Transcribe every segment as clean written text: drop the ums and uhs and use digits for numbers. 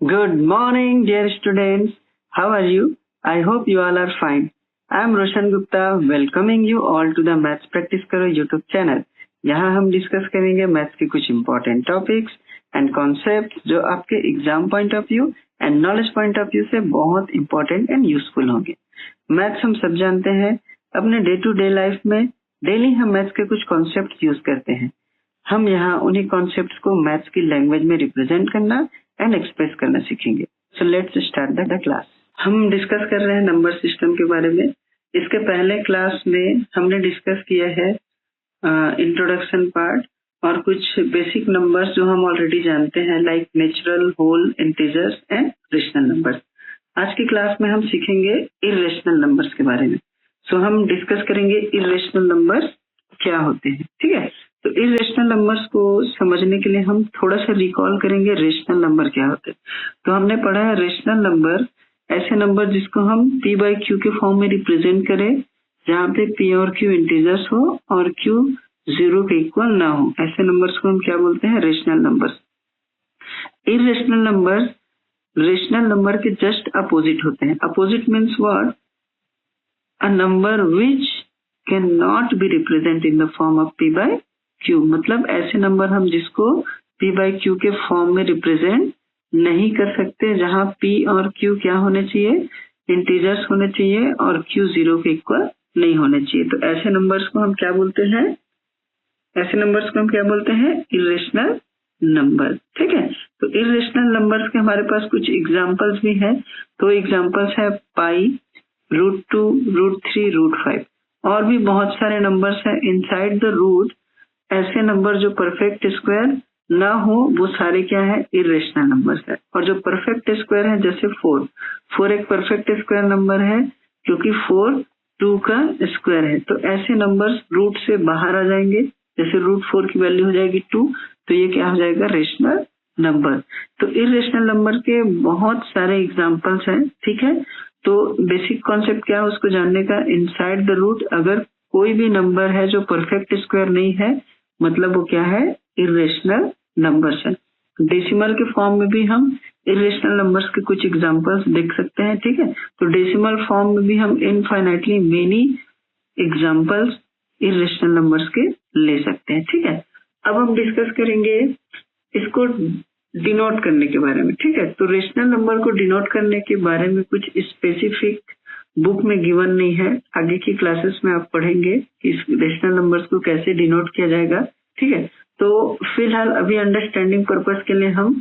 Good morning, dear students. How are you? I hope you all are fine. I am Roshan Gupta, welcoming you all to the Maths Practice Karo YouTube channel. यहाँ हम discuss करेंगे maths के कुछ important topics and concept जो आपके exam point of view and knowledge point of view से बहुत important and useful होंगे। मैथ्स हम सब जानते हैं, अपने डे टू डे लाइफ में डेली हम मैथ्स के कुछ कॉन्सेप्ट यूज करते हैं। हम यहाँ उन्हीं कॉन्सेप्ट्स को मैथ्स की लैंग्वेज में रिप्रेजेंट करना एंड एक्सप्रेस करना सीखेंगे। So let's start the class. हम डिस्कस कर रहे हैं नंबर सिस्टम के बारे में। इसके पहले क्लास में हमने डिस्कस किया है इंट्रोडक्शन पार्ट और कुछ बेसिक नंबर्स जो हम ऑलरेडी जानते हैं, like natural, whole, integers and rational numbers. आज की क्लास में हम सीखेंगे इर्रेशनल नंबर्स के बारे में। सो हम डिस्कस करेंगे इर्रेशनल नंबर्स क्या होते हैं। ठीक है, तो इर्रेशनल नंबर्स को समझने के लिए हम थोड़ा सा रिकॉल करेंगे रेशनल नंबर क्या होते हैं। तो हमने पढ़ा है रेशनल नंबर ऐसे नंबर जिसको हम p बाई क्यू के फॉर्म में रिप्रेजेंट करें, जहाँ पे p और q इंटीजर्स हो और q 0 के इक्वल ना हो, ऐसे नंबर्स को हम क्या बोलते हैं? Rational numbers. Irrational number rational number के जस्ट अपोजिट होते हैं। Opposite means what? A number which can not be represent in the form of p by q। मतलब ऐसे नंबर हम जिसको p बाई q के फॉर्म में रिप्रेजेंट नहीं कर सकते, जहां p और q क्या होने चाहिए? इंटीजर्स होने चाहिए और q 0 के इक्वल नहीं होने चाहिए। तो ऐसे नंबर्स को हम क्या बोलते हैं? ऐसे नंबर्स को हम क्या बोलते हैं? Irrational number. ठीक है, तो इर्रेशनल नंबर्स के हमारे पास कुछ एग्जांपल्स भी हैं। तो एग्जांपल्स है पाई, √2, √3, √5 और भी बहुत सारे नंबर्स हैं इनसाइड द रूट। ऐसे नंबर जो परफेक्ट स्क्वायर ना हो वो सारे क्या है? इर्रेशनल नंबर्स है। और जो परफेक्ट स्क्वायर है, जैसे 4 एक परफेक्ट स्क्वायर नंबर है क्योंकि 4 2 का स्क्वायर है। तो ऐसे नंबर्स रूट से बाहर आ जाएंगे, जैसे √4 की वैल्यू हो जाएगी 2, तो ये क्या हो जाएगा? Rational number. तो इर्रेशनल नंबर के बहुत सारे एग्जाम्पल्स हैं। ठीक है, तो बेसिक कॉन्सेप्ट क्या है उसको जानने का? इनसाइड द रूट अगर कोई भी नंबर है जो परफेक्ट स्क्वायर नहीं है, मतलब वो क्या है? इर्रेशनल नंबर्स है। डेसिमल के फॉर्म में भी हम इर्रेशनल नंबर्स के कुछ एग्जांपल्स देख सकते हैं। ठीक है, तो डेसिमल फॉर्म में भी हम infinitely many examples irrational numbers के ले सकते हैं। ठीक है, अब हम डिस्कस करेंगे इसको डिनोट करने के बारे में। ठीक है, तो रेशनल नंबर को डिनोट करने के बारे में कुछ स्पेसिफिक बुक में गिवन नहीं है। आगे की क्लासेस में आप पढ़ेंगे कि इस रेशनल नंबर्स को कैसे डिनोट किया जाएगा। ठीक है, तो फिलहाल अभी अंडरस्टैंडिंग पर्पस के लिए हम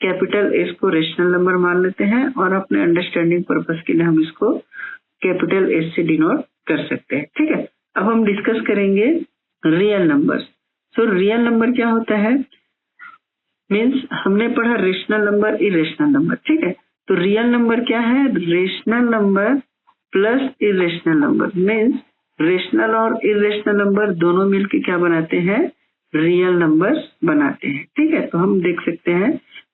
कैपिटल एस को रेशनल नंबर मान लेते हैं और अपने अंडरस्टैंडिंग पर्पस के लिए हम इसको कैपिटल एस से डिनोट कर सकते हैं। ठीक है, अब हम डिस्कस करेंगे real numbers. So real number क्या होता है? मीन्स हमने पढ़ा रेशनल नंबर, इरेशनल नंबर। ठीक है, तो रियल नंबर क्या है? Rational number plus irrational number. Means rational और इरेशनल नंबर दोनों मिलकर क्या बनाते हैं? रियल नंबर्स बनाते हैं। ठीक है, तो हम देख सकते हैं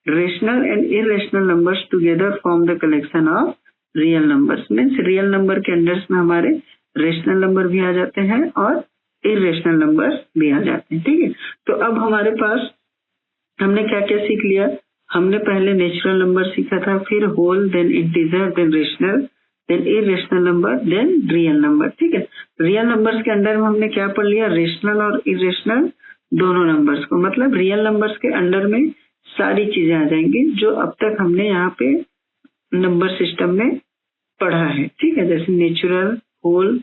rational and irrational numbers together form the collection of real numbers. Means real number के अंडर्स में हमारे रेशनल नंबर भी आ जाते हैं और इरेशनल नंबर्स भी आ जाते हैं। ठीक है, तो अब हमारे पास हमने क्या क्या सीख लिया? हमने पहले नेचुरल नंबर सीखा था, फिर whole, then integer, then rational, then irrational number, then real number. ठीक है, रियल नंबर्स के अंडर में हमने क्या पढ़ लिया? रेशनल और इरेशनल दोनों नंबर्स को। मतलब रियल नंबर्स के अंडर में सारी चीजें आ जाएंगी जो अब तक हमने यहाँ पे नंबर सिस्टम में पढ़ा है। ठीक है, जैसे नेचुरल, होल,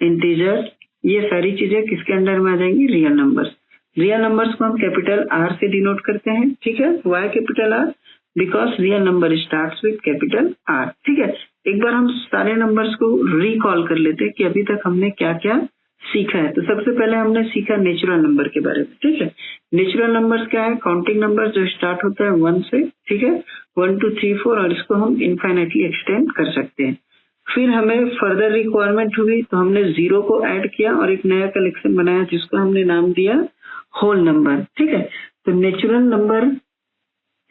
इंटीजर, ये सारी चीजें किसके अंडर में आ जाएंगी? Real numbers. रियल नंबर्स को हम कैपिटल आर से डिनोट करते हैं। ठीक है, Y capital R? Because real number starts with capital R. ठीक है, एक बार हम सारे नंबर्स को रिकॉल कर लेते हैं कि अभी तक हमने क्या क्या सीखा है। तो सबसे पहले हमने सीखा नेचुरल नंबर के बारे में। ठीक है, नेचुरल नंबर्स क्या है? काउंटिंग नंबर जो स्टार्ट होता है 1 से। ठीक है, 1 2 3 4 और इसको हम इनफाइनाइटली एक्सटेंड कर सकते हैं। फिर हमें फर्दर रिक्वायरमेंट हुई तो हमने 0 को ऐड किया और एक नया कलेक्शन बनाया जिसको हमने नाम दिया होल नंबर। ठीक है, तो नेचुरल नंबर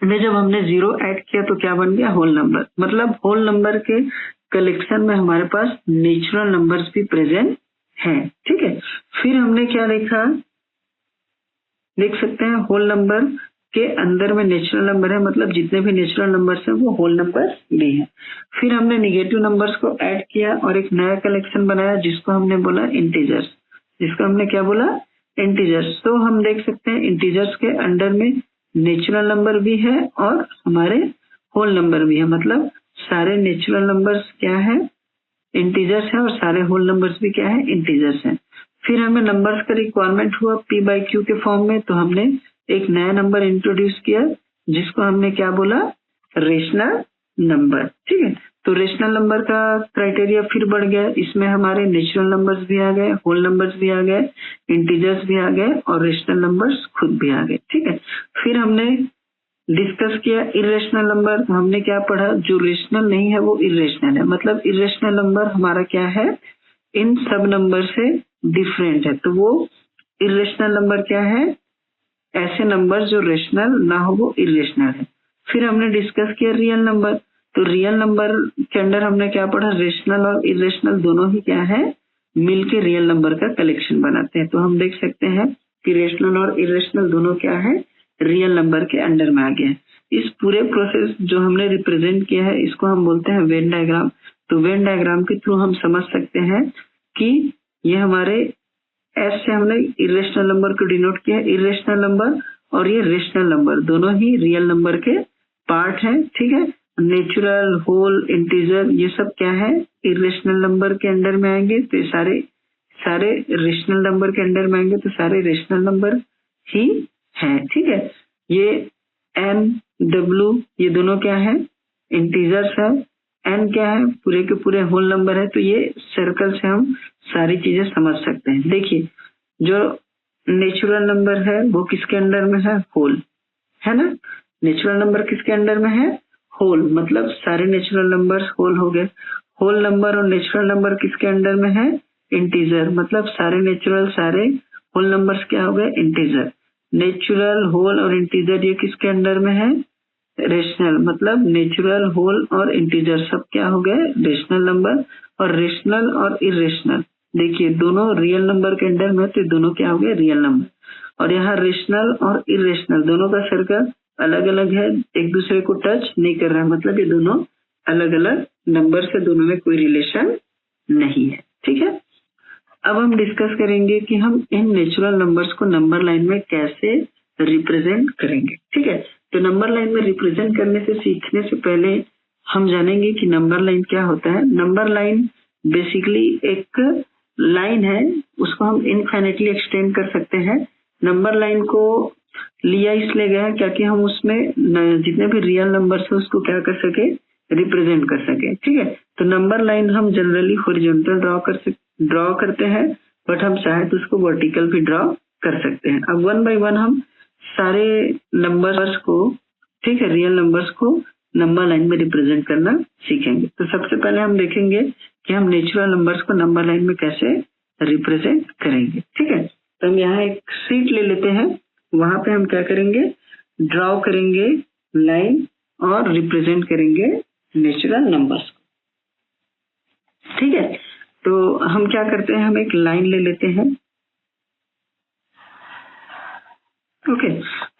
में जब हमने 0 ऐड किया तो क्या बन गया? Whole number. मतलब होल नंबर के कलेक्शन में हमारे पास नेचुरल नंबर्स भी प्रेजेंट हैं। ठीक है, फिर हमने क्या देखा? देख सकते हैं होल नंबर के अंदर में नेचुरल नंबर है, मतलब जितने भी नेचुरल नंबर्स हैं वो होल नंबर भी है। फिर हमने निगेटिव नंबर्स को ऐड किया और एक नया कलेक्शन बनाया जिसको हमने बोला इंटीजर्स, जिसको हमने क्या बोला, इंटीजर्स। तो हम देख सकते हैं इंटीजर्स के अंडर में नेचुरल नंबर भी है और हमारे होल नंबर भी है, मतलब सारे नेचुरल नंबर्स क्या है, इंटीजर्स है, और सारे होल नंबर्स भी क्या है, इंटीजर्स हैं। फिर हमें नंबर्स का रिक्वायरमेंट हुआ p/q के फॉर्म में, तो हमने एक नया नंबर इंट्रोड्यूस किया जिसको हमने क्या बोला, रेशनल नंबर। ठीक है, तो रेशनल नंबर का क्राइटेरिया फिर बढ़ गया, इसमें हमारे नेचुरल नंबर्स भी आ गए, होल नंबर्स भी आ गए, इंटीजर्स भी आ गए और रेशनल नंबर्स खुद भी आ गए। ठीक है, फिर हमने डिस्कस किया इरेशनल नंबर। तो हमने क्या पढ़ा, जो रेशनल नहीं है वो इरेशनल है, मतलब इरेशनल नंबर हमारा क्या है, इन सब नंबर से डिफरेंट है। तो वो इरेशनल नंबर क्या है, ऐसे नंबर जो रेशनल ना हो वो इरेशनल है। फिर हमने डिस्कस किया रियल नंबर। तो रियल नंबर के अंदर हमने क्या पढ़ा, रेशनल और इरेशनल दोनों ही क्या है, मिलके रियल नंबर का कलेक्शन बनाते हैं। तो हम देख सकते हैं कि रेशनल और इरेशनल दोनों क्या है, रियल नंबर के अंडर में आ गया है। इस पूरे प्रोसेस जो हमने रिप्रेजेंट किया है इसको हम बोलते हैं वेन डायग्राम। तो वेन डायग्राम के थ्रू हम समझ सकते हैं कि ये हमारे एस से हमने इरेशनल नंबर को डिनोट किया है, इरेशनल नंबर और ये रेशनल नंबर दोनों ही रियल नंबर के पार्ट है। ठीक है, नेचुरल, होल, इंटीजर ये सब क्या है, इरेशनल नंबर के अंडर में आएंगे। तो ये सारे रेशनल नंबर के अंडर में आएंगे, तो सारे रेशनल नंबर ही है। ठीक है, ये एन, डब्ल्यू ये दोनों क्या है, इंटीजर्स है। एन क्या है, पूरे के पूरे होल नंबर है। तो ये सर्कल से हम सारी चीजें समझ सकते हैं। देखिए, जो नेचुरल नंबर है वो किसके अंडर में है, होल, है ना। नेचुरल नंबर किसके अंडर में है, होल, मतलब सारे नेचुरल नंबर्स होल हो गए। होल नंबर और नेचुरल नंबर किसके अंडर में है, इंटीजर, मतलब सारे नेचुरल सारे होल नंबर्स क्या हो गए, इंटीजर। नेचुरल, होल और इंटीजर ये किसके अंडर में है, रेशनल, मतलब नेचुरल, होल और इंटीजर सब क्या हो गए, रेशनल नंबर। और रेशनल और इरेशनल देखिए दोनों रियल नंबर के अंडर में, तो दोनों क्या हो गए, रियल नंबर। और यहाँ रेशनल और इरेशनल दोनों का सर्कल अलग अलग है, एक दूसरे को टच नहीं कर रहा, मतलब ये दोनों अलग अलग नंबर से दोनों में कोई रिलेशन नहीं है। ठीक है, अब हम डिस्कस करेंगे कि हम इन नेचुरल नंबर्स को नंबर लाइन में कैसे रिप्रेजेंट करेंगे। ठीक है, तो नंबर लाइन में रिप्रेजेंट करने से सीखने से पहले हम जानेंगे कि नंबर लाइन क्या होता है। नंबर लाइन बेसिकली एक लाइन है, उसको हम इनफाइनाइटली एक्सटेंड कर सकते हैं। नंबर लाइन को लिया इसलिए गया है क्योंकि हम उसमें जितने भी रियल नंबर्स है उसको क्या कर सके, रिप्रेजेंट कर सके। ठीक है, तो नंबर लाइन हम जनरली हॉरिजॉन्टल ड्रॉ करते हैं, बट हम चाहे तो उसको वर्टिकल भी ड्रॉ कर सकते हैं। अब वन बाय वन हम सारे नंबर्स को, ठीक है, रियल नंबर्स को नंबर लाइन में रिप्रेजेंट करना सीखेंगे। तो सबसे पहले हम देखेंगे कि हम नेचुरल नंबर्स को नंबर लाइन में कैसे रिप्रेजेंट करेंगे। ठीक है, तो हम यहाँ एक शीट ले लेते हैं, वहां पे हम क्या करेंगे, ड्रॉ करेंगे लाइन और रिप्रेजेंट करेंगे नेचुरल नंबर्स को। ठीक है, तो हम क्या करते हैं, हम एक लाइन ले लेते हैं। ओके,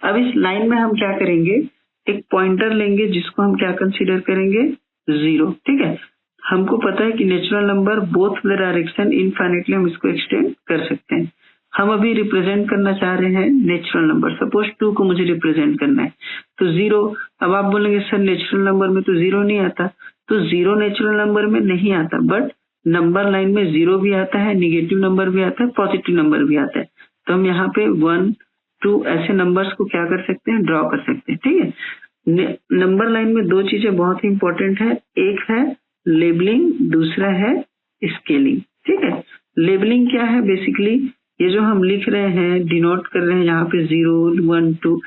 अब इस लाइन में हम क्या करेंगे, एक पॉइंटर लेंगे जिसको हम क्या कंसीडर करेंगे, 0। ठीक है, हमको पता है कि natural number both the direction infinitely हम इसको एक्सटेंड कर सकते हैं। हम अभी रिप्रेजेंट करना चाह रहे हैं नेचुरल नंबर, सपोज 2 को मुझे रिप्रेजेंट करना है, तो 0। अब आप बोलेंगे सर नेचुरल नंबर में तो 0 नहीं आता, तो 0 नेचुरल नंबर में नहीं आता, बट नंबर लाइन में 0 भी आता है, निगेटिव नंबर भी आता है, पॉजिटिव नंबर भी आता है। तो हम यहाँ पे 1, 2 ऐसे नंबर्स को क्या कर सकते हैं, ड्रॉ कर सकते हैं। ठीक है, नंबर लाइन में 2 चीजें बहुत ही इंपॉर्टेंट है, एक है लेबलिंग, दूसरा है स्केलिंग। ठीक है, लेबलिंग क्या है, बेसिकली ये जो हम लिख रहे हैं, डिनोट कर रहे हैं यहाँ पे 0, 1, 2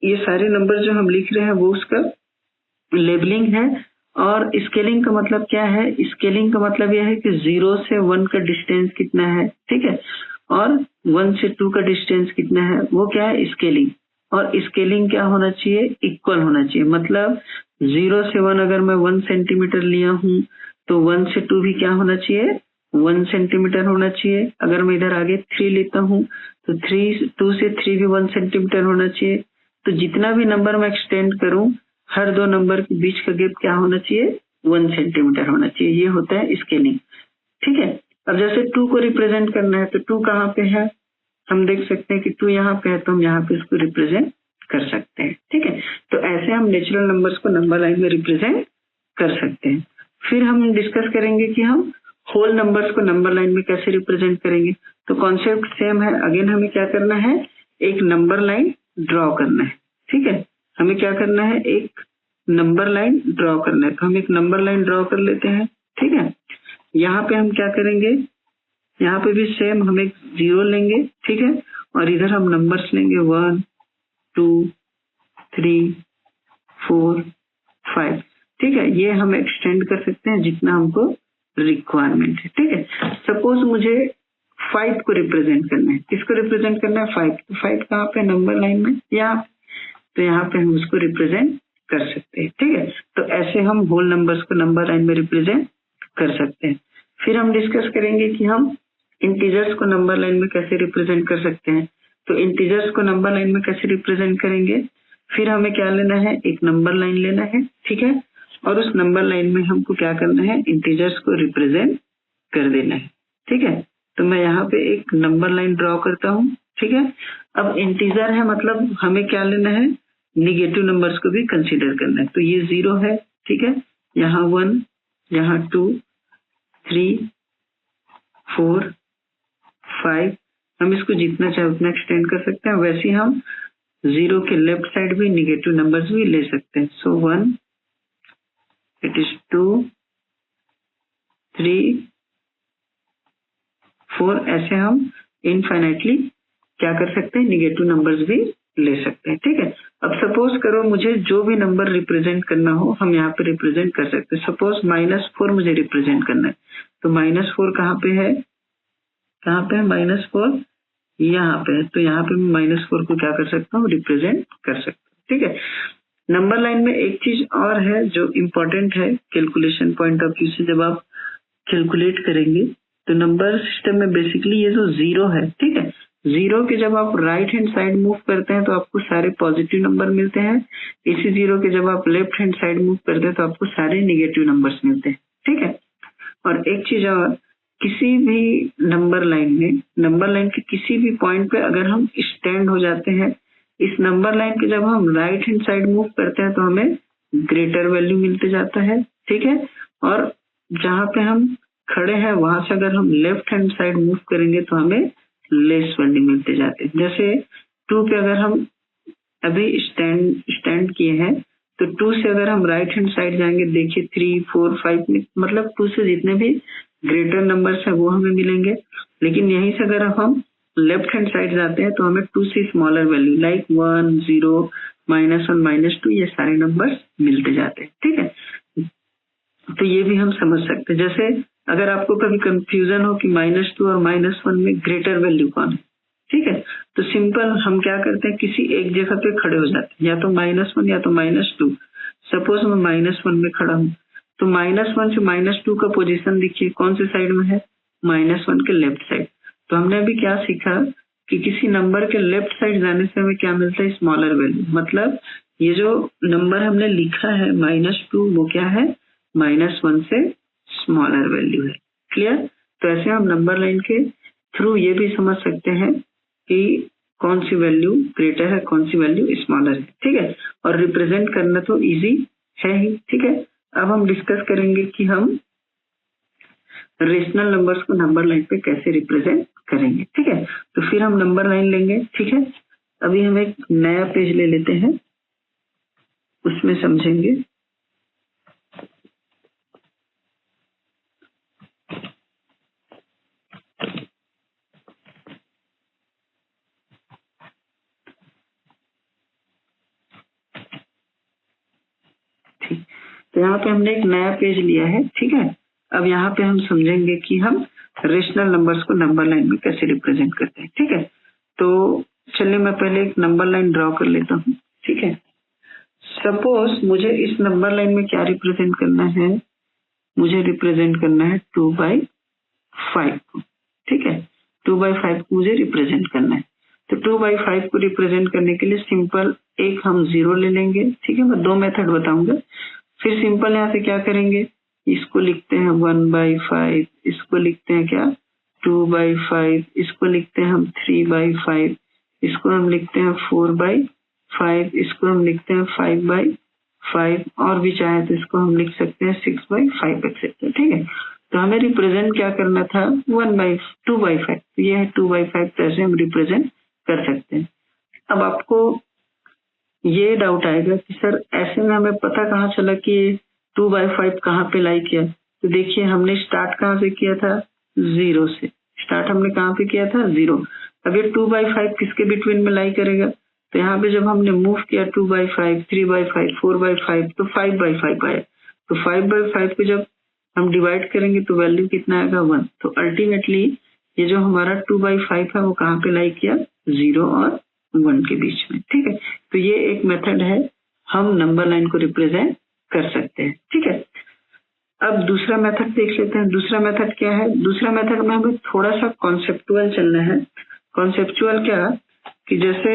ये सारे नंबर जो हम लिख रहे हैं वो उसका लेबलिंग है। और स्केलिंग का मतलब क्या है, स्केलिंग का मतलब यह है कि 0 से 1 का डिस्टेंस कितना है, ठीक है, और 1 से 2 का डिस्टेंस कितना है, वो क्या है, स्केलिंग। और स्केलिंग क्या होना चाहिए, इक्वल होना चाहिए। मतलब 0 से 1 अगर मैं 1 सेंटीमीटर लिया हूँ तो 1 से 2 भी क्या होना चाहिए, 1 सेंटीमीटर होना चाहिए। अगर मैं इधर आगे 3 लेता हूँ तो 2 से 3 भी 1 सेंटीमीटर होना चाहिए। तो जितना भी नंबर मैं एक्सटेंड करूं, हर दो नंबर के बीच का गैप क्या होना चाहिए, 1 सेंटीमीटर होना चाहिए। ये होता है स्केलिंग, ठीक है। अब जैसे 2 को रिप्रेजेंट करना है तो 2 कहाँ पे है, हम देख सकते हैं कि 2 यहाँ पे है, तो हम यहाँ पे इसको रिप्रेजेंट कर सकते हैं, ठीक है। तो ऐसे हम नेचुरल नंबर्स को नंबर लाइन में रिप्रेजेंट कर सकते हैं। फिर हम डिस्कस करेंगे कि हम होल नंबर्स को नंबर लाइन में कैसे रिप्रेजेंट करेंगे। तो कॉन्सेप्ट सेम है, अगेन हमें क्या करना है, एक नंबर लाइन ड्रॉ करना है, ठीक है। हमें क्या करना है, एक नंबर लाइन ड्रॉ करना है। तो हम एक नंबर लाइन ड्रॉ कर लेते हैं, ठीक है। यहाँ पे हम क्या करेंगे, यहाँ पे भी सेम हम एक 0 लेंगे, ठीक है, और इधर हम नंबर्स लेंगे 1 2 3 4 5, ठीक है। ये हम एक्सटेंड कर सकते हैं जितना हमको रिक्वायरमेंट है, ठीक है। सपोज मुझे 5 को रिप्रेजेंट करना है, किसको रिप्रेजेंट करना है, 5। तो 5 कहाँ पे, नंबर लाइन में, यहाँ, तो यहाँ पे हम उसको रिप्रेजेंट कर सकते हैं, ठीक है। तो ऐसे हम होल नंबर्स को नंबर लाइन में रिप्रेजेंट कर सकते हैं। फिर हम डिस्कस करेंगे कि हम इंटीजर्स को नंबर लाइन में कैसे रिप्रेजेंट कर सकते हैं। तो इंटीजर्स को नंबर लाइन में कैसे रिप्रेजेंट करेंगे, फिर हमें क्या लेना है, एक नंबर लाइन लेना है, ठीक है, और उस नंबर लाइन में हमको क्या करना है, इंटीजर्स को रिप्रेजेंट कर देना है, ठीक है। तो मैं यहाँ पे एक नंबर लाइन ड्रॉ करता हूँ, ठीक है। अब इंटीजर है, मतलब हमें क्या लेना है, निगेटिव नंबर्स को भी कंसीडर करना है। तो ये 0 है, ठीक है, यहाँ 1, यहाँ 2 3 4 5, हम इसको जितना चाहे उतना एक्सटेंड कर सकते हैं। वैसे हम 0 के लेफ्ट साइड भी निगेटिव नंबर्स भी ले सकते हैं। सो 1, इट इज 2 3 4, ऐसे हम इनफाइनाइटली क्या कर सकते हैं, निगेटिव नंबर्स भी ले सकते हैं, ठीक है। अब सपोज करो मुझे जो भी नंबर रिप्रेजेंट करना हो हम यहाँ पे रिप्रेजेंट कर सकते हैं। सपोज -4 मुझे रिप्रेजेंट करना है, तो -4 कहाँ पे है, कहाँ पे है -4, यहाँ पे है। तो यहाँ पे मैं -4 को क्या कर सकता हूँ, रिप्रेजेंट कर सकता हूँ, ठीक है। नंबर लाइन में एक चीज और है जो इम्पोर्टेंट है कैलकुलेशन पॉइंट ऑफ व्यू से, जब आप कैलकुलेट करेंगे तो नंबर सिस्टम में बेसिकली ये जो 0 है, ठीक है, 0 के जब आप राइट हैंड साइड मूव करते हैं तो आपको सारे पॉजिटिव नंबर मिलते हैं। इसी 0 के जब आप लेफ्ट हैंड साइड मूव करते हैं तो आपको सारे निगेटिव नंबर्स मिलते हैं, ठीक है। और एक चीज और, किसी भी नंबर लाइन में, नंबर लाइन के किसी भी पॉइंट पे अगर हम स्टैंड हो जाते हैं, इस नंबर लाइन के जब हम राइट हैंड साइड मूव करते हैं तो हमें ग्रेटर वैल्यू मिलते जाता है, ठीक है। और जहां पे हम खड़े हैं वहां से अगर हम लेफ्ट हैंड साइड मूव करेंगे तो हमें लेस वैल्यू मिलते जाते हैं। जैसे 2 पे अगर हम अभी स्टैंड किए हैं तो 2 से अगर हम राइट हैंड साइड जाएंगे, देखिए 3 4 5 में, मतलब 2 से जितने भी ग्रेटर नंबर्स है वो हमें मिलेंगे। लेकिन यहीं से अगर हम लेफ्ट हैंड साइड जाते हैं तो हमें 2 से स्मॉलर वैल्यू लाइक 1 0 -1 -2 ये सारे नंबर्स मिलते जाते हैं, ठीक है। तो ये भी हम समझ सकते हैं। जैसे अगर आपको कभी कंफ्यूजन हो कि -2 और -1 में ग्रेटर वैल्यू कौन है, ठीक है, तो सिंपल हम क्या करते हैं, किसी एक जगह पे खड़े हो जाते हैं, या तो -1 या तो -2। सपोज मैं -1 में खड़ा हूँ, तो -1 से -2 का पोजीशन देखिए कौन से साइड में है, -1 के लेफ्ट साइड। तो हमने अभी क्या सीखा कि किसी नंबर के लेफ्ट साइड जाने से हमें क्या मिलता है, स्मॉलर वैल्यू। मतलब ये जो नंबर हमने लिखा है -2 वो क्या है, -1 से स्मॉलर वैल्यू है। क्लियर। तो ऐसे हम नंबर लाइन के थ्रू ये भी समझ सकते हैं कि कौन सी वैल्यू ग्रेटर है, कौन सी वैल्यू स्मॉलर है, ठीक है। और रिप्रेजेंट करना तो इजी है ही, ठीक है। अब हम डिस्कस करेंगे कि हम रेशनल नंबर्स को नंबर लाइन पे कैसे रिप्रेजेंट करेंगे, ठीक है। तो फिर हम नंबर लाइन लेंगे, ठीक है। अभी हम एक नया पेज ले लेते हैं, उसमें समझेंगे। ठीक, तो यहाँ पे हमने एक नया पेज लिया है, ठीक है। अब यहाँ पे हम समझेंगे कि हम रेशनल नंबर्स को नंबर लाइन में कैसे रिप्रेजेंट करते हैं, ठीक है। तो चलिए मैं पहले एक नंबर लाइन ड्रॉ कर लेता हूँ, ठीक है। सपोज मुझे इस नंबर लाइन में क्या रिप्रेजेंट करना है, मुझे रिप्रेजेंट करना है 2/5 को, ठीक है। 2/5 को मुझे रिप्रेजेंट करना है। तो 2/5 को रिप्रेजेंट करने के लिए सिंपल एक हम 0 ले लेंगे, ठीक है। मैं 2 मेथड बताऊंगा। फिर सिंपल यहाँ से क्या करेंगे, इसको लिखते हैं 1/5, इसको लिखते हैं क्या 2/5, इसको लिखते हैं हम 3/5, इसको हम लिखते हैं 4/5, इसको हम लिखते हैं 5/5 और भी चाहे तो इसको हम लिख सकते हैं 6/5 एक्सेट्रा, ठीक है। तो हमें रिप्रेजेंट क्या करना था 2/5, तो ये है 2/5, तरह से हम रिप्रेजेंट कर सकते हैं। अब आपको ये डाउट आएगा कि सर ऐसे में हमें पता कहाँ चला कि 2/5 कहाँ पे लाई किया। तो देखिए हमने स्टार्ट कहाँ से किया था 0 से, स्टार्ट हमने कहाँ पे किया था 0। अब ये 2/5 किसके बिटवीन में लाई करेगा, तो यहाँ पे जब हमने मूव किया 2/5, 3/5, 4/5 तो 5/5 आया। तो 5/5 को जब हम डिवाइड करेंगे तो वैल्यू कितना आएगा 1। तो अल्टीमेटली ये जो हमारा 2/5 है वो कहाँ पे लाई किया 0 और 1 के बीच में, ठीक है। तो ये एक मेथड है, हम नंबर लाइन को रिप्रेजेंट कर सकते हैं, ठीक है। अब दूसरा मेथड देख लेते हैं। दूसरा मेथड क्या है, दूसरा मेथड में हमें थोड़ा सा कॉन्सेप्चुअल चलना है। कॉन्सेप्चुअल क्या कि जैसे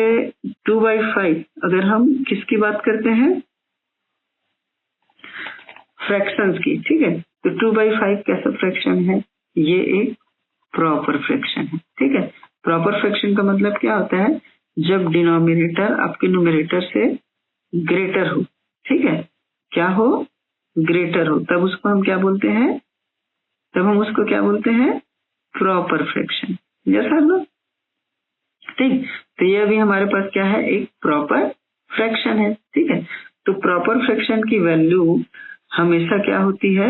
2/5 अगर हम किसकी बात करते हैं फ्रैक्शंस की, ठीक है। तो 2/5 कैसा फ्रैक्शन है, ये एक प्रॉपर फ्रैक्शन है, ठीक है। प्रॉपर फ्रैक्शन का मतलब क्या होता है, जब डिनोमिनेटर आपके न्यूमरेटर से ग्रेटर हो, ठीक है, क्या हो ग्रेटर हो, तब उसको हम क्या बोलते हैं, तब हम उसको क्या बोलते हैं प्रॉपर फ्रैक्शन। जैसा लोग ठीक, तो ये अभी हमारे पास क्या है एक प्रॉपर फ्रैक्शन है, ठीक है। तो प्रॉपर फ्रैक्शन की वैल्यू हमेशा क्या होती है,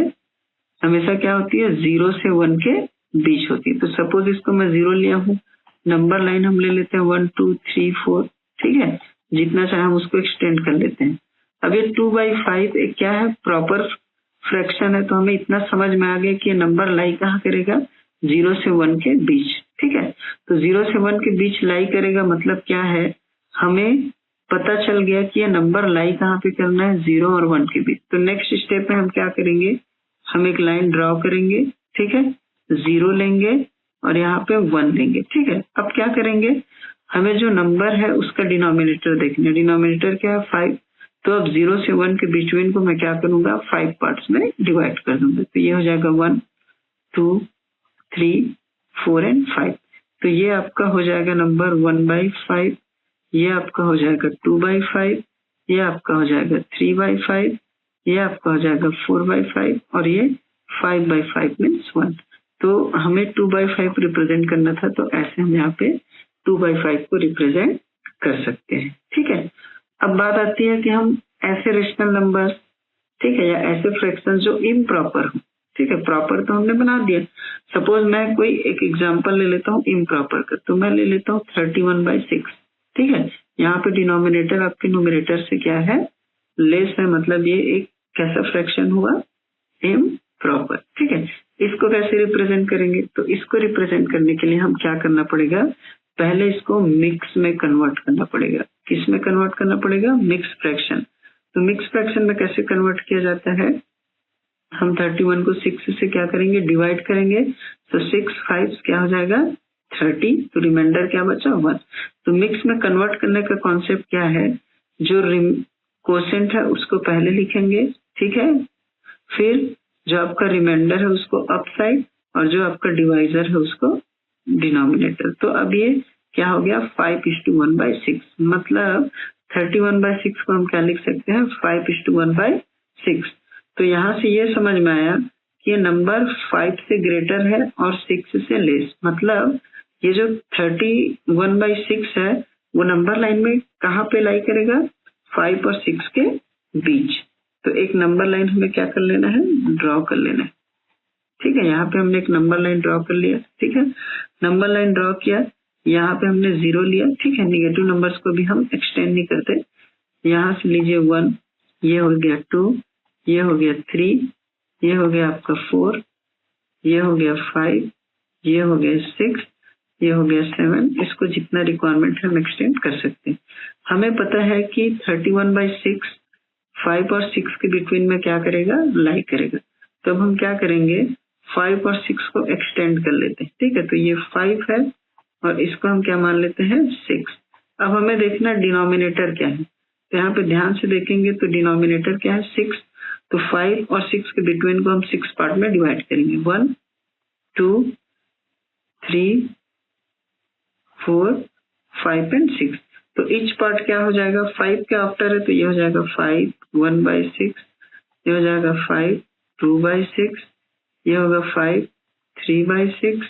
हमेशा क्या होती है 0 से 1 के बीच होती है। तो सपोज इसको मैं 0 लिया हूँ, नंबर लाइन हम ले लेते हैं 1 2 3 4, ठीक है, जितना चाहे हम उसको एक्सटेंड कर लेते हैं। अब ये 2/5 एक क्या है प्रॉपर फ्रैक्शन है, तो हमें इतना समझ में आ गया कि ये नंबर लाई कहाँ करेगा 0 से 1 के बीच, ठीक है। तो 0 से 1 के बीच लाई करेगा मतलब क्या है, हमें पता चल गया कि ये नंबर लाई कहाँ पे करना है 0 और 1 के बीच। तो नेक्स्ट स्टेप में हम क्या करेंगे, हम एक लाइन ड्रॉ करेंगे, ठीक है, 0 लेंगे और यहाँ पे 1 लेंगे, ठीक है। अब क्या करेंगे, हमें जो नंबर है उसका डिनोमिनेटर देखना है, डिनोमिनेटर क्या है 5। तो अब 0 से 1 के बिटवीन को मैं क्या करूंगा 5 पार्ट्स में डिवाइड कर दूंगा। तो ये हो जाएगा 1 2 3 4 एंड 5। तो ये आपका हो जाएगा नंबर 1/5, ये आपका हो जाएगा 2/5, ये आपका हो जाएगा 3/5, ये आपका हो जाएगा 4/5 और ये 5/5 मीन्स 1। तो हमें 2/5 रिप्रेजेंट करना था, तो ऐसे हम यहाँ पे 2/5 को रिप्रेजेंट कर सकते हैं, ठीक है। अब बात आती है कि हम ऐसे रेशनल नंबर, ठीक है, या ऐसे फ्रैक्शन जो इम्प्रॉपर हो, ठीक है, प्रॉपर तो हमने बना दिया। सपोज मैं कोई एक एग्जांपल ले लेता हूँ इम्प्रॉपर का, तो मैं ले लेता हूँ 31/6, ठीक है। यहाँ पे डिनोमिनेटर आपके न्यूमरेटर से क्या है लेस है, मतलब ये एक कैसा फ्रैक्शन हुआ इम्प्रॉपर, ठीक है। इसको कैसे रिप्रेजेंट करेंगे, तो इसको रिप्रेजेंट करने के लिए हम क्या करना पड़ेगा, पहले इसको मिक्स में कन्वर्ट करना पड़ेगा। किस में कन्वर्ट करना पड़ेगा, मिक्स फ्रैक्शन। तो मिक्स फ्रैक्शन में कैसे कन्वर्ट किया जाता है, हम 31 को 6 से क्या करेंगे डिवाइड करेंगे, तो 6 5 क्या हो जाएगा 30, तो रिमाइंडर क्या बचा 1। तो मिक्स में कन्वर्ट करने का कॉन्सेप्ट क्या है, जो कोसेंट है उसको पहले लिखेंगे, ठीक है, फिर जो आपका रिमाइंडर है उसको अप साइड और जो आपका डिवाइजर है उसको डिनोमिनेटर। तो अब ये क्या हो गया 5:1/6, मतलब 31/6 को हम क्या लिख सकते हैं 5:1/6। तो यहाँ से ये समझ में आया कि ये नंबर 5 से ग्रेटर है और 6 से लेस, मतलब ये जो 31/6 है वो नंबर लाइन में कहाँ पे लाई करेगा 5 और 6 के बीच। तो एक नंबर लाइन हमें क्या कर लेना है ड्रॉ कर लेना है, ठीक है। यहाँ पे हमने एक नंबर लाइन ड्रॉ कर लिया, ठीक है, नंबर लाइन ड्रॉ किया, यहाँ पे हमने 0 लिया, ठीक है, निगेटिव नंबर्स को भी हम एक्सटेंड नहीं करते। यहाँ से लीजिए 1, ये हो गया 2, ये हो गया 3, ये हो गया आपका 4, ये हो गया 5, ये हो गया 6, ये हो गया 7। इसको जितना रिक्वायरमेंट है हम एक्सटेंड कर सकते हैं। हमें पता है कि 31/6 5 और 6 के बिटवीन में क्या करेगा लाई करेगा। तो अब हम क्या करेंगे 5 और 6 को एक्सटेंड कर लेते हैं, ठीक है। तो ये 5 है और इसको हम क्या मान लेते हैं 6। अब हमें देखना डिनोमिनेटर क्या है, तो यहाँ पे ध्यान से देखेंगे तो डिनोमिनेटर क्या है 6। तो 5 और 6 के बिटवीन को हम 6 पार्ट में डिवाइड करेंगे, 1 2 3 4 5 एंड 6। तो ईच पार्ट क्या हो जाएगा, 5 के आफ्टर है तो ये हो जाएगा 5 1/6, ये हो जाएगा 5 2/6, ये होगा 5 3/6,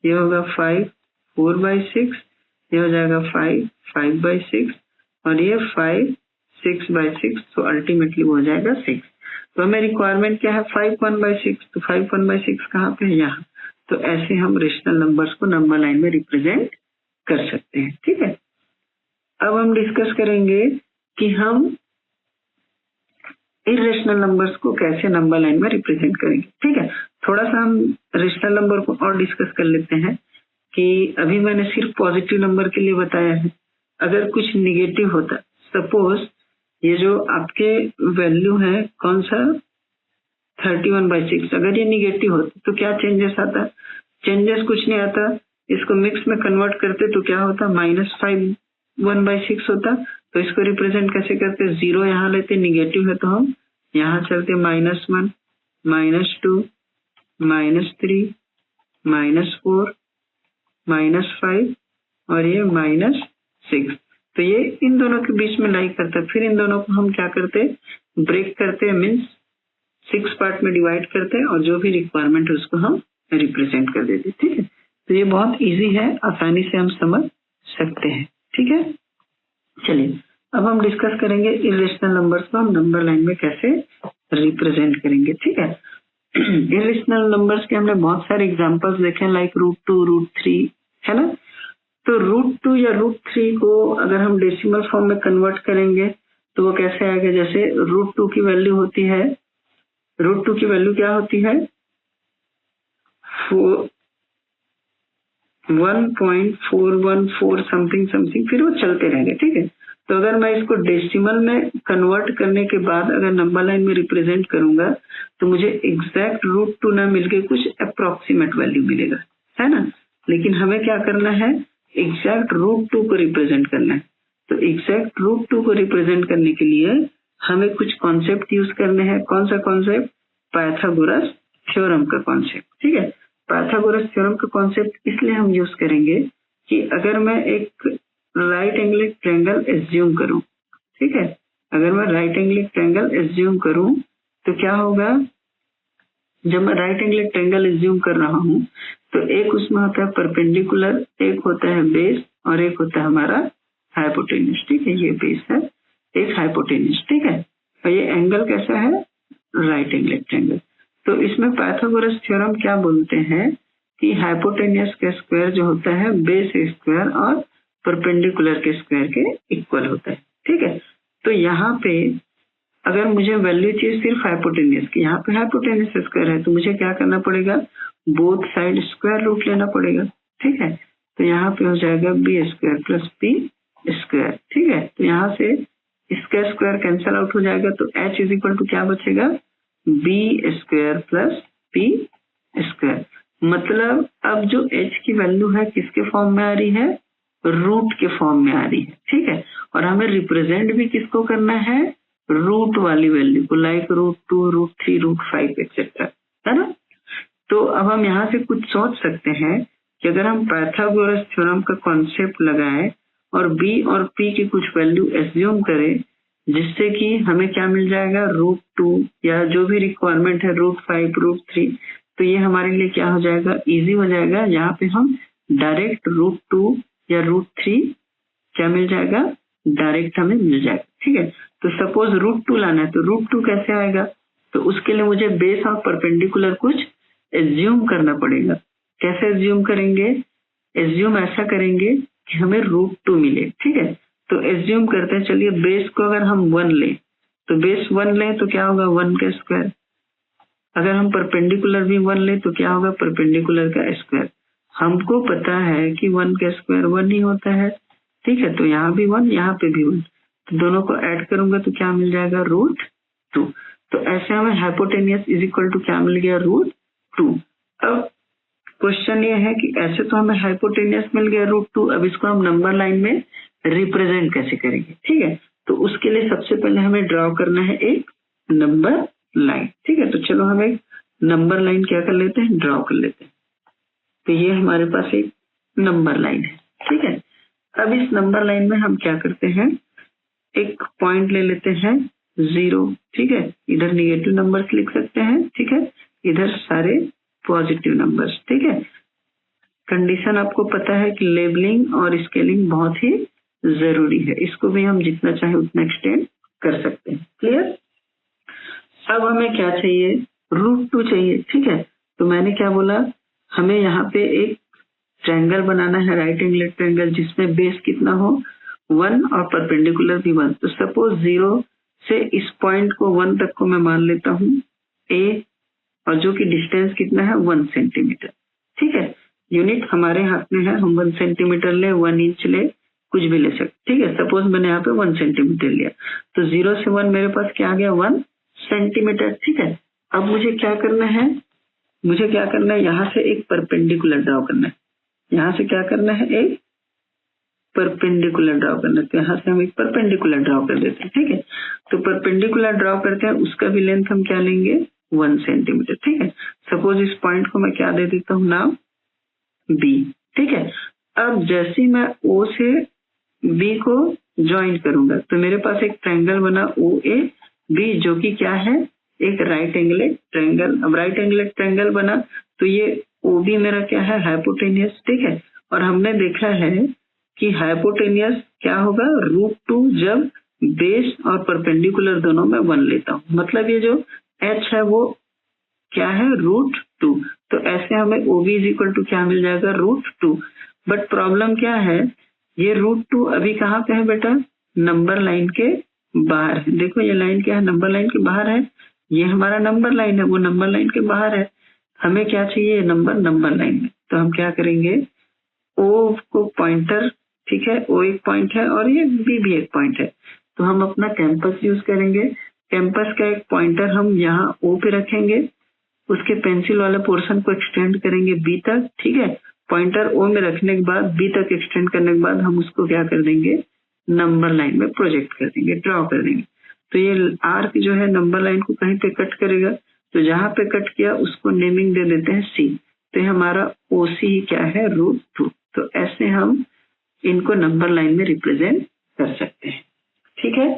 ये होगा 5 4/6, ये हो जाएगा 5 5/6 और ये 5 6/6। तो अल्टीमेटली वो हो जाएगा 6। तो हमें रिक्वायरमेंट क्या है 5 1/6, तो 5 1/6 कहाँ पे है, यहाँ। तो ऐसे हम रेशनल नंबर्स को नंबर लाइन में रिप्रेजेंट कर सकते हैं, ठीक है। अब हम डिस्कस करेंगे कि हम इरेशनल नंबर्स को कैसे नंबर लाइन में रिप्रेजेंट करेंगे, ठीक है। थोड़ा सा हम रेशनल नंबर को और डिस्कस कर लेते हैं कि अभी मैंने सिर्फ पॉजिटिव नंबर के लिए बताया है। अगर कुछ निगेटिव होता, सपोज ये जो आपके वैल्यू है कौन सा 31/6, अगर ये निगेटिव होता तो क्या चेंजेस आता, चेंजेस कुछ नहीं आता। इसको मिक्स में कन्वर्ट करते तो क्या होता, -5 1/6 होता। तो इसको रिप्रेजेंट कैसे करते, 0 यहाँ लेते, निगेटिव है तो हम यहाँ चलते -1 -2 -3 -4 -5 और ये -6। तो ये इन दोनों के बीच में लाई करता है। फिर इन दोनों को हम क्या करते, ब्रेक करते, मीन्स 6 पार्ट में डिवाइड करते हैं और जो भी रिक्वायरमेंट है उसको हम रिप्रेजेंट कर देते, ठीक है। तो ये बहुत इजी है, आसानी से हम समझ सकते हैं, ठीक है। चलिए अब हम डिस्कस करेंगे इरेशनल नंबर्स को हम नंबर लाइन में कैसे रिप्रेजेंट करेंगे, ठीक है। इरेशनल नंबर्स के हमने बहुत सारे एग्जांपल्स देखे, लाइक √2 √3, है ना। तो √2 या √3 को अगर हम डेसिमल फॉर्म में कन्वर्ट करेंगे तो वो कैसे आएगा, जैसे √2 की वैल्यू होती है, √2 की वैल्यू क्या होती है 1.414 समथिंग समथिंग, फिर वो चलते रहेंगे, ठीक है। तो अगर मैं इसको डेसिमल में कन्वर्ट करने के बाद अगर नंबर लाइन में रिप्रेजेंट करूंगा तो मुझे एग्जैक्ट √2 ना मिलके कुछ अप्रोक्सीमेट वैल्यू मिलेगा, है ना। लेकिन हमें क्या करना है, एग्जैक्ट √2 को रिप्रेजेंट करना है। तो एग्जैक्ट √2 को रिप्रेजेंट करने के लिए हमें कुछ कॉन्सेप्ट यूज करने हैं। कौन सा कॉन्सेप्ट, पाइथागोरस थ्योरम का कॉन्सेप्ट, ठीक है। पाइथागोरस थ्योरम का कॉन्सेप्ट इसलिए हम यूज करेंगे कि अगर मैं एक राइट एंगल ट्रायंगल एज्यूम करूं, ठीक है, अगर मैं राइट एंगल ट्रायंगल एज्यूम करूं तो क्या होगा, जब मैं राइट एंगल ट्रायंगल एज्यूम कर रहा हूं तो एक उसमें होता है परपेंडिकुलर, एक होता है बेस और एक होता है हमारा हाइपोटेन्यूज, ठीक है। ये बेस है, एक हाइपोटेन्यूज, ठीक है। और ये एंगल कैसा है, राइट एंगल ट्रायंगल। तो इसमें पाइथागोरस थ्योरम क्या बोलते हैं कि हाइपोटेन्यूज का स्क्वायर जो होता है बेस स्क्वायर और परपेंडिकुलर के स्क्वायर के इक्वल होता है, ठीक है। तो यहाँ पे अगर मुझे वैल्यू चाहिए सिर्फ हाइपोटेन्यूज की, यहाँ पे हाइपोटेन्यूज स्क्वायर है तो मुझे क्या करना पड़ेगा, बोथ साइड स्क्वायर रूट लेना पड़ेगा, ठीक है। तो यहाँ पे हो जाएगा b² + p², ठीक है। तो यहाँ से इसका स्क्वायर कैंसल आउट हो जाएगा तो h = क्या बचेगा, b² + p²। मतलब अब जो h की वैल्यू है किसके फॉर्म में आ रही है, रूट के फॉर्म में आ रही है, ठीक है। और हमें रिप्रेजेंट भी किसको करना है, रूट वाली वैल्यू को, लाइक √2 √3 √5 एक्सेट्रा, है ना। तो अब हम यहाँ से कुछ सोच सकते हैं कि अगर हम पाइथागोरस थ्योरम का कॉन्सेप्ट लगाएं और b और p की कुछ वैल्यू एज्यूम करें जिससे कि हमें क्या मिल जाएगा, √2 या जो भी रिक्वायरमेंट है √5 √3, तो ये हमारे लिए क्या हो जाएगा, इजी हो जाएगा। यहाँ पे हम डायरेक्ट √2 या √3 क्या मिल जाएगा, डायरेक्ट हमें मिल जाएगा, ठीक है। तो सपोज √2 लाना है तो √2 कैसे आएगा, तो उसके लिए मुझे बेस और परपेंडिकुलर कुछ एज्यूम करना पड़ेगा। कैसे एज्यूम करेंगे, एज्यूम ऐसा करेंगे कि हमें √2 मिले, ठीक है। तो एज्यूम करते हैं, चलिए बेस को अगर हम 1 लें तो बेस 1 लें तो क्या होगा 1 का स्क्वायर, अगर हम परपेंडिकुलर भी 1 लें तो क्या होगा, परपेंडिकुलर का स्क्वायर। हमको पता है कि 1 का स्क्वायर 1 ही होता है, ठीक है। तो यहाँ भी 1, यहाँ पे भी 1, तो दोनों को ऐड करूंगा तो क्या मिल जाएगा, √2। तो ऐसे हमें हाइपोटेन्यूज = क्या मिल गया, √2। अब क्वेश्चन ये है कि ऐसे तो हमें हाइपोटेनियस मिल गया √2, अब इसको हम नंबर लाइन में रिप्रेजेंट कैसे करेंगे, ठीक है। तो उसके लिए सबसे पहले हमें ड्रॉ करना है एक नंबर लाइन, ठीक है। तो चलो हम एक नंबर लाइन क्या कर लेते हैं, ड्रॉ कर लेते हैं। तो ये हमारे पास एक नंबर लाइन है, ठीक है। अब इस नंबर लाइन में हम क्या करते हैं, एक पॉइंट ले लेते हैं 0, ठीक है। इधर निगेटिव नंबर्स लिख सकते हैं, ठीक है, इधर सारे पॉजिटिव नंबर्स, ठीक है। कंडीशन आपको पता है कि लेबलिंग और स्केलिंग बहुत ही जरूरी है, इसको भी हम जितना चाहे उतना एक्सटेंड कर सकते हैं। क्लियर। अब हमें क्या चाहिए, √2 चाहिए, ठीक है। तो मैंने क्या बोला, हमें यहाँ पे एक ट्रायंगल बनाना है, राइट एंगल ट्रायंगल, जिसमें बेस कितना हो 1 और परपेंडिकुलर भी 1। तो सपोज 0 से इस पॉइंट को 1 तक को मैं मान लेता हूँ A, और जो कि डिस्टेंस कितना है 1 सेंटीमीटर, ठीक है। यूनिट हमारे हाथ में है, हम 1 सेंटीमीटर ले, 1 इंच ले, कुछ भी ले सकते, ठीक है। सपोज मैंने यहाँ पे 1 सेंटीमीटर लिया, तो 0 से 1 मेरे पास क्या आ गया 1 सेंटीमीटर, ठीक है। अब मुझे क्या करना है, यहाँ से एक परपेंडिकुलर ड्रॉ करना है, यहाँ से क्या करना है, एक परपेंडिकुलर ड्रॉ करना है। तो यहाँ से हम एक परपेंडिकुलर ड्रॉ कर देते हैं, ठीक है। तो परपेंडिकुलर ड्रॉ करते हैं, उसका भी लेंथ हम क्या लेंगे 1 सेंटीमीटर, ठीक है। सपोज इस पॉइंट को मैं क्या दे देता हूँ नाम B, ठीक है। अब जैसे ही मैं O से B को ज्वाइन करूंगा तो मेरे पास एक ट्रायंगल बना OAB, जो कि क्या है, एक राइट एंगल ट्रायंगल। अब राइट एंगल ट्रायंगल बना तो ये OB मेरा क्या है, हाइपोटेनियस, ठीक है। और हमने देखा है कि हाइपोटेनियस क्या होगा, √2 जब बेस और परपेंडिकुलर दोनों में 1 लेता हूँ, मतलब ये जो H है वो क्या है √2। तो ऐसे हमें OB = क्या मिल जाएगा, √2। बट प्रॉब्लम क्या है, ये √2 अभी कहाँ पे है बेटा, नंबर लाइन के बाहर है। देखो ये लाइन क्या है, नंबर लाइन के बाहर है, ये हमारा नंबर लाइन है, वो नंबर लाइन के बाहर है। हमें क्या चाहिए, नंबर लाइन में। तो हम क्या करेंगे, O को पॉइंटर, ठीक है, O एक पॉइंट है और ये B भी एक पॉइंट है, तो हम अपना कैंपस यूज करेंगे। कैंपस का एक पॉइंटर हम यहाँ O पे रखेंगे, उसके पेंसिल वाले पोर्शन को एक्सटेंड करेंगे B तक, ठीक है। पॉइंटर O में रखने के बाद B तक एक्सटेंड करने के बाद हम उसको क्या कर देंगे, नंबर लाइन में प्रोजेक्ट कर देंगे, ड्रॉ कर देंगे। तो ये आर्क जो है नंबर लाइन को कहीं पे कट करेगा, तो जहां पे कट किया उसको नेमिंग दे देते हैं C। तो ये हमारा OC क्या है, √2। तो ऐसे हम इनको नंबर लाइन में रिप्रेजेंट कर सकते हैं, ठीक है।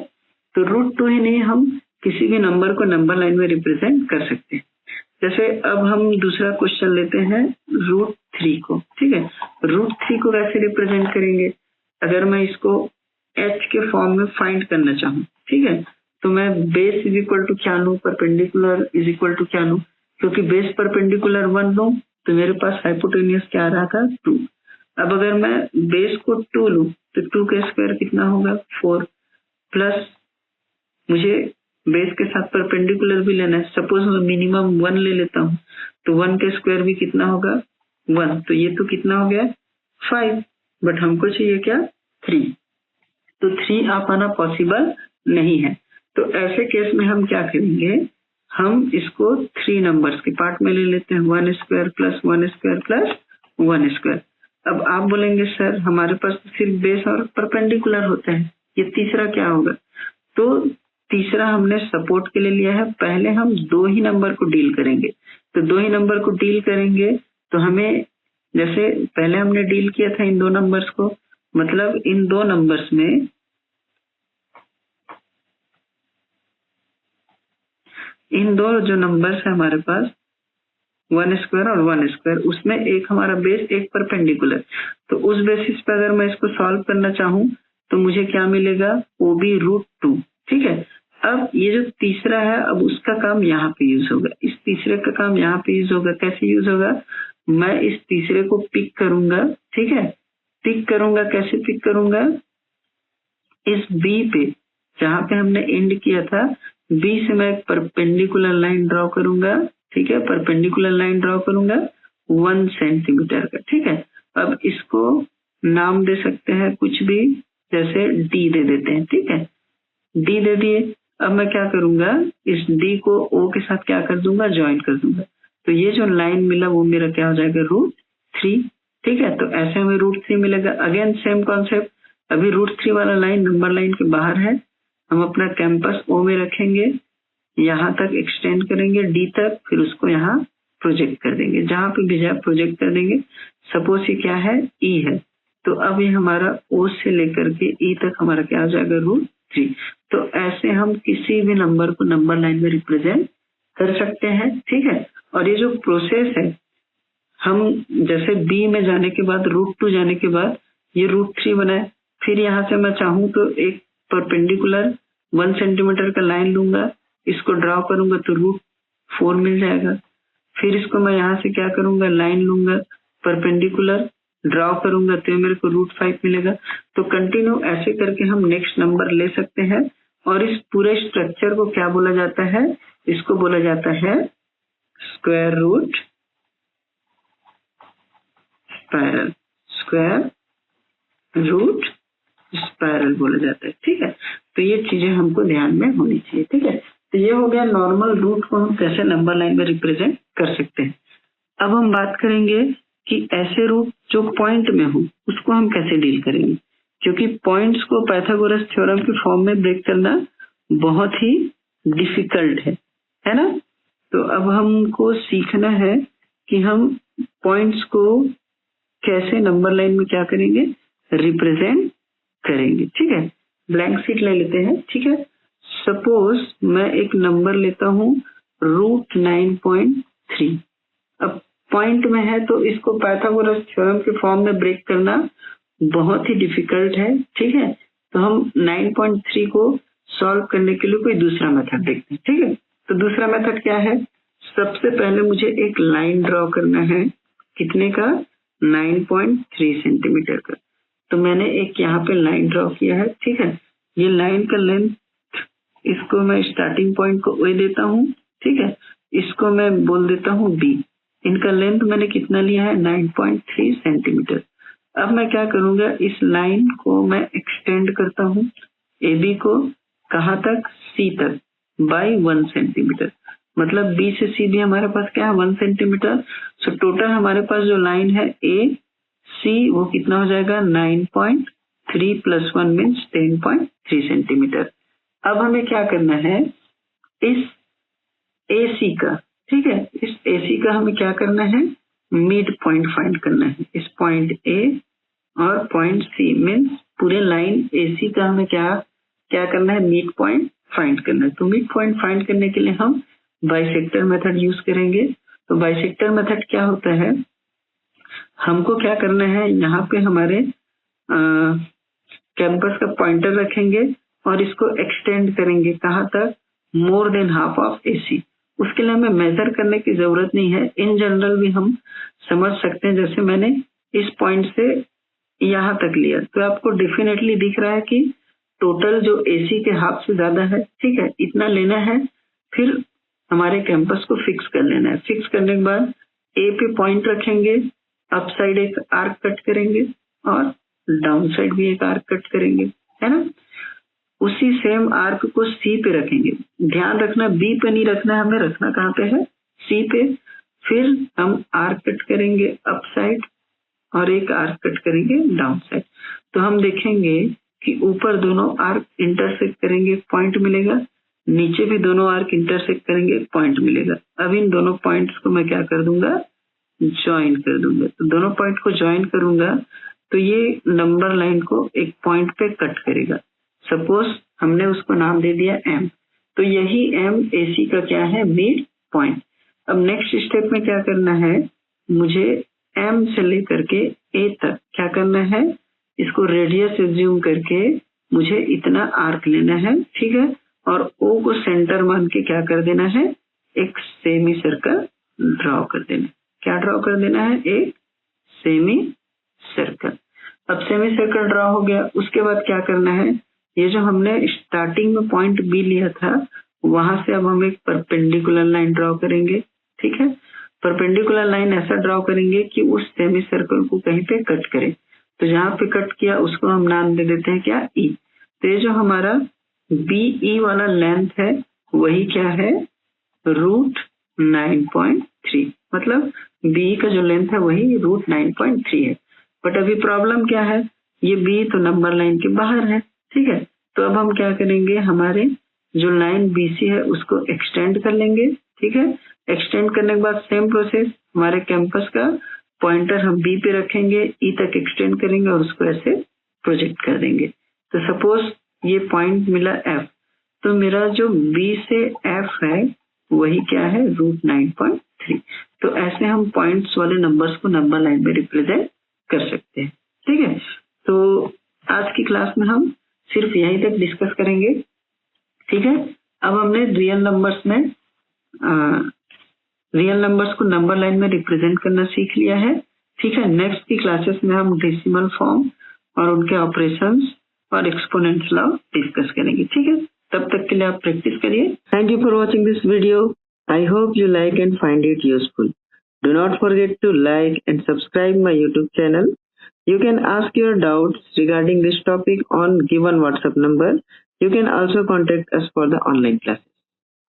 तो √2 ही नहीं, हम किसी भी नंबर को नंबर लाइन में रिप्रेजेंट कर सकते हैं। जैसे अब हम दूसरा क्वेश्चन लेते हैं √3 को, ठीक है। √3 को कैसे रिप्रेजेंट करेंगे, अगर मैं इसको H के फॉर्म में फाइंड करना चाहूँ, ठीक है, तो मैं बेस = क्या लूँ, परपेंडिकुलर = क्या लूँ, क्योंकि बेस परपेंडिकुलर 1 लूँ तो मेरे पास हाइपोटेनियस क्या आ रहा था 2। अब अगर मैं बेस को 2 लूँ तो 2 का स्क्वायर कितना होगा 4, प्लस मुझे बेस के साथ परपेंडिकुलर भी लेना है। सपोज मैं मिनिमम 1 ले लेता हूँ तो 1 का स्क्वायर भी कितना होगा 1, तो ये तो कितना हो गया 5, बट हमको चाहिए क्या 3, तो 3 आ पाना पॉसिबल नहीं है। तो ऐसे केस में हम क्या करेंगे, हम इसको 3 नंबर्स के पार्ट में ले लेते हैं, 1 square plus 1 square plus 1 square. अब आप बोलेंगे सर हमारे पास तो सिर्फ बेस और परपेंडिकुलर होते हैं, ये तीसरा क्या होगा। तो तीसरा हमने सपोर्ट के लिए लिया है, पहले हम 2 ही नंबर को डील करेंगे। तो 2 ही नंबर को डील करेंगे तो हमें, जैसे पहले हमने डील किया था इन 2 नंबर्स को, मतलब इन 2 नंबर्स में इन 2 जो नंबर्स है हमारे पास 1 स्क्वायर और 1 स्क्वायर, उसमें एक हमारा बेस एक परपेंडिकुलर। तो उस बेसिस पर अगर मैं इसको सॉल्व करना चाहूँ तो मुझे क्या मिलेगा, OB √2, ठीक है। अब ये जो तीसरा है, अब उसका काम यहाँ पे यूज होगा, इस तीसरे का काम यहाँ पे यूज होगा। कैसे यूज होगा, मैं इस तीसरे को पिक करूंगा, ठीक है, पिक करूंगा, कैसे पिक करूंगा, इस B पे जहां पे हमने एंड किया था, B से मैं एक परपेंडिकुलर लाइन ड्रॉ करूंगा, ठीक है, परपेंडिकुलर लाइन ड्रॉ करूंगा 1 सेंटीमीटर का, ठीक है। अब इसको नाम दे सकते हैं कुछ भी, जैसे D दे देते हैं, ठीक है, D दे दिए। अब मैं क्या करूंगा, इस D को O के साथ क्या कर दूंगा, ज्वाइन कर दूंगा। तो ये जो लाइन मिला वो मेरा क्या हो जाएगा, √3। ठीक है, तो ऐसे हमें √3 मिलेगा। अगेन सेम कॉन्सेप्ट, अभी √3 वाला लाइन नंबर लाइन के बाहर है, हम अपना कैंपस O में रखेंगे, यहाँ तक एक्सटेंड करेंगे D तक, फिर उसको यहाँ प्रोजेक्ट कर देंगे, जहां पे भी जाए प्रोजेक्ट कर देंगे। सपोज ये क्या है, E है, तो अब ये हमारा O से लेकर के E तक हमारा क्या हो जाएगा, √3। तो ऐसे हम किसी भी नंबर को नंबर लाइन में रिप्रेजेंट कर सकते हैं। ठीक है, और ये जो प्रोसेस है, हम जैसे B में जाने के बाद √2 जाने के बाद ये √3 बनाए, फिर यहाँ से मैं चाहूँ तो एक परपेंडिकुलर 1 सेंटीमीटर का लाइन लूंगा, इसको ड्रॉ करूंगा तो √4 मिल जाएगा। फिर इसको मैं यहाँ से क्या करूंगा, लाइन लूंगा, परपेंडिकुलर ड्रॉ करूंगा तो मेरे को √5 मिलेगा। तो कंटिन्यू ऐसे करके हम नेक्स्ट नंबर ले सकते हैं। और इस पूरे स्ट्रक्चर को क्या बोला जाता है, इसको बोला जाता है square root spiral, square root spiral बोला जाता है। ठीक है, तो ये चीजें हमको ध्यान में होनी चाहिए। ठीक है, तो ये हो गया नॉर्मल रूट को हम कैसे नंबर लाइन में रिप्रेजेंट कर सकते हैं। अब हम बात करेंगे कि ऐसे रूट जो पॉइंट में हो उसको हम कैसे डील करेंगे, क्योंकि पॉइंट्स को पाइथागोरस थ्योरम के फॉर्म में ब्रेक करना बहुत ही डिफिकल्ट है ना। तो अब हमको सीखना है कि हम पॉइंट्स को कैसे नंबर लाइन में क्या करेंगे, रिप्रेजेंट करेंगे। ठीक है, ब्लैंक शीट ले लेते हैं। ठीक है, सपोज मैं एक नंबर लेता हूँ √9.3। अब पॉइंट में है तो इसको पाइथागोरस थ्योरम के फॉर्म में ब्रेक करना बहुत ही डिफिकल्ट है। ठीक है, तो हम 9.3 को सॉल्व करने के लिए कोई दूसरा मेथड देखते हैं। ठीक है, तो दूसरा मेथड क्या है, सबसे पहले मुझे एक लाइन ड्रॉ करना है, कितने का, 9.3 सेंटीमीटर का। तो मैंने एक यहाँ पे लाइन ड्रॉ किया है। ठीक है, ये लाइन का लेंथ, इसको मैं स्टार्टिंग पॉइंट को A देता हूँ। ठीक है, इसको मैं बोल देता हूँ B। इनका लेंथ मैंने कितना लिया है, 9.3 सेंटीमीटर। अब मैं क्या करूंगा, इस लाइन को मैं एक्सटेंड करता हूँ AB को, कहाँ तक, C तक, बाई 1 सेंटीमीटर। मतलब B से C भी हमारे पास क्या है, 1 सेंटीमीटर। सो टोटल हमारे पास जो लाइन है AC वो कितना हो जाएगा, 9.3 + 1 मीन्स 10.3 सेंटीमीटर। अब हमें क्या करना है, इस AC का, ठीक है, इस AC का हमें क्या करना है, मिड पॉइंट फाइंड करना है। इस पॉइंट A और पॉइंट C मीन्स पूरे लाइन AC का हमें क्या करना है, मिड पॉइंट फाइंड करना है। तो मिड पॉइंट फाइंड करने के लिए हम बाइसेक्टर मेथड यूज करेंगे। तो बाइसेक्टर मेथड क्या होता है, हमको क्या करना है, यहाँ पे हमारे कैंपस का पॉइंटर रखेंगे और इसको एक्सटेंड करेंगे, कहाँ तक, more than half of AC। उसके लिए हमें मेजर करने की जरूरत नहीं है, इन जनरल भी हम समझ सकते हैं। जैसे मैंने इस पॉइंट से यहाँ तक लिया तो आपको डेफिनेटली दिख रहा है कि टोटल जो AC के हाफ से ज्यादा है। ठीक है, इतना लेना है, फिर हमारे कैंपस को फिक्स कर लेना है। फिक्स करने के बाद A पे पॉइंट रखेंगे, अप साइड एक आर्क कट करेंगे और डाउन साइड भी एक आर्क कट करेंगे, है ना। उसी सेम आर्क को C पे रखेंगे। ध्यान रखना B पे नहीं रखना है, हमें रखना कहाँ पे है, C पे। फिर हम आर्क कट करेंगे अप साइड और एक आर्क कट करेंगे डाउन साइड। तो हम देखेंगे कि ऊपर दोनों आर्क इंटरसेक्ट करेंगे, पॉइंट मिलेगा, नीचे भी दोनों आर्क इंटरसेक्ट करेंगे, पॉइंट मिलेगा। अब इन दोनों पॉइंट्स को मैं क्या कर दूंगा, ज्वाइन कर दूंगा। तो दोनों पॉइंट को ज्वाइन करूंगा तो ये नंबर लाइन को एक पॉइंट पे कट करेगा। सपोज हमने उसको नाम दे दिया M, तो यही M AC का क्या है, मिड पॉइंट। अब नेक्स्ट स्टेप में क्या करना है, मुझे M से लेकर के A तक क्या करना है, इसको रेडियस एज्यूम करके मुझे इतना आर्क लेना है। ठीक है, और O को सेंटर मान के क्या कर देना है, एक सेमी सर्कल ड्रॉ कर देना। क्या ड्रॉ कर देना है, एक सेमी सर्कल। अब सेमी सर्कल ड्रॉ हो गया, उसके बाद क्या करना है, ये जो हमने स्टार्टिंग में पॉइंट B लिया था वहां से अब हम एक परपेंडिकुलर लाइन ड्रॉ करेंगे। ठीक है, परपेंडिकुलर लाइन ऐसा ड्रॉ करेंगे कि उस सेमी सर्कल को कहीं पे कट करे। तो जहां पे कट किया उसको हम नाम दे देते हैं क्या, E। तो ये जो हमारा BE वाला लेंथ है वही क्या है, √9.3। मतलब बी का जो लेंथ है वही √9.3 है। बट अभी प्रॉब्लम क्या है, ये बी तो नंबर लाइन के बाहर है, ठीक है। तो अब हम क्या करेंगे, हमारे जो लाइन बीसी है उसको एक्सटेंड कर लेंगे, ठीक है। एक्सटेंड करने के बाद सेम प्रोसेस, हमारे कैंपस का पॉइंटर हम बी पे रखेंगे, ई तक एक्सटेंड करेंगे और उसको ऐसे प्रोजेक्ट कर देंगे। तो सपोज ये पॉइंट मिला एफ, तो मेरा जो बी से एफ है वही क्या है, √9.3। तो ऐसे हम पॉइंट्स वाले नंबर्स को नंबर लाइन में रिप्रेजेंट कर सकते हैं, ठीक है। तो आज की क्लास में हम सिर्फ यहीं तक डिस्कस करेंगे, ठीक है। अब हमने रियल नंबर्स को नंबर लाइन में रिप्रेजेंट करना सीख लिया है, ठीक है। नेक्स्ट की क्लासेस में हम डेसिमल फॉर्म और उनके ऑपरेशंस और एक्सपोनेंट्स लॉ डिस्कस करेंगे, ठीक है। तब तक के लिए आप प्रैक्टिस करिए। Thank you for watching this video. I hope you like and find it useful. Do not forget to like and subscribe my YouTube channel. You can ask your doubts regarding this topic on given WhatsApp number. You can also contact us for the online classes.